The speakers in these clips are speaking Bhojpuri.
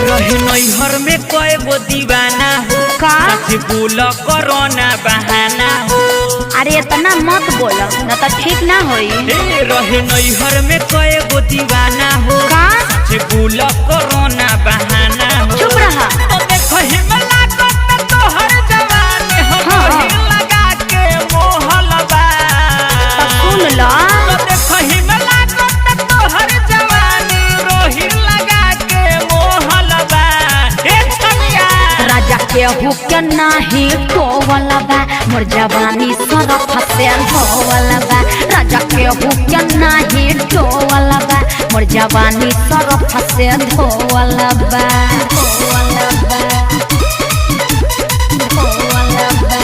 रहे नैहर में कई गो दीवाना हो का बोल कोरोना बहाना हो। अरे इतना मत बोलो न तो ठीक ना होई। रहे नैहर में कई गो दीवाना हो का बोल कोरोना बहाना हो। चुप रहा। तो देखो हिमला तो हर जवान हो लगा के मोहलबा सुन लो। तो देखो हिमला तो हर जवान रोही लगा के मोहलबा। राजा के हुक्म नाही टोवला बा मोर जवानी सरफ से धोवला बा। राजा के हुक्म नाही टोवला बा मोर जवानी सरफ से धोवला बा। धोवला बा धोवला बा।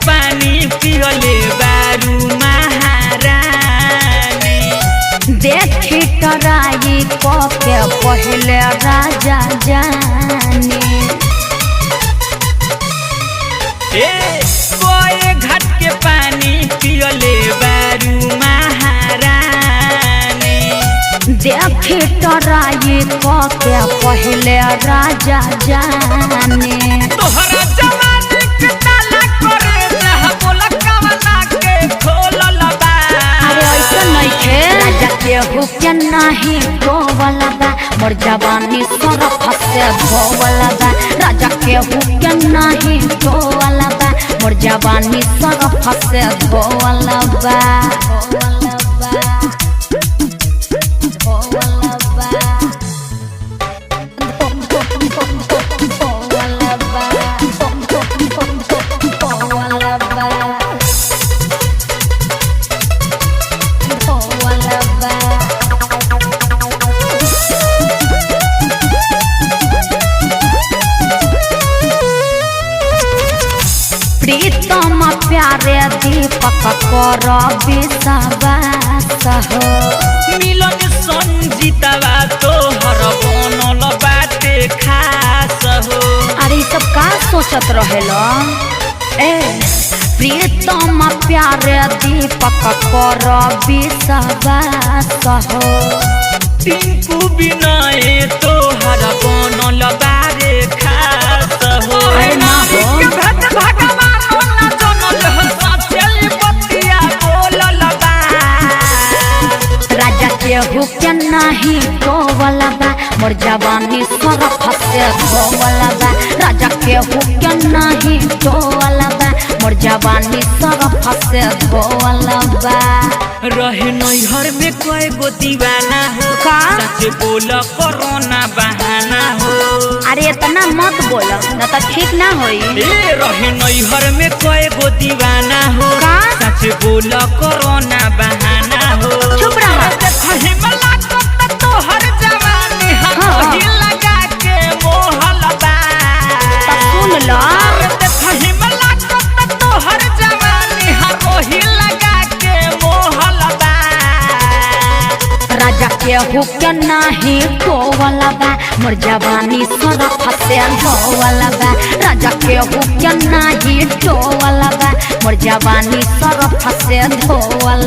पानी पियले बारू महारानी देखी टराई के पहले राजा जानी। कोई घाट के पानी पियले बारू महारानी देखी टराई के पहले राजा जानी। तोहरा जवानी के ताला करे जहाँ बोला कवना के खोलल बा। अरे ऐसा नहीं खे। राजा के हुक्म नहीं टोवला बा मोर जवानी सरफ से धोवला बा। राजा के हुक्म नहीं टोवला बा मोर जवानी सरफ से धोवला बा। धोवला बा धोवला बा धोवला बा धोवला बा धोवला बा। प्रीतम प्यारे दीपक कर विश्वास हो। मिलन संजीतवा तोहर बनल बाटे खास हो। अरे सब का सोचत रहेलो। प्रीतम प्यारे दीपक कर विश्वास हो। टिंकू बिनय तोहर बनल बारे खास हो। अरे ना हो। राजा के हुक्म नहीं टोवला बा मोर जवानी सरफ से धोवला बा। राजा के हुक्म नहीं टोवला बा मोर जवानी सरफ से धोवला बा। रहे नैहर में कई गो दीवाना हो का सच बोल कोरोना बहाना हो। अरे इतना मत बोलो न तो ठीक ना होई। रहे नैहर में कई गो दीवाना हो का सच बोल कोरोना बहाना हो। चुप रहा। हिमला तो हर जवानी रोही लगा के मोहलबा। सुन लो। हिमला तो हर जवानी रोही लगा के मोहलबा। राजा के हुक्म नहीं टोवला बा मोर जवानी सरफ से धोवला बा। राजा के हुक्म नहीं टोवला बा मोर जवानी सरफ से धोवला।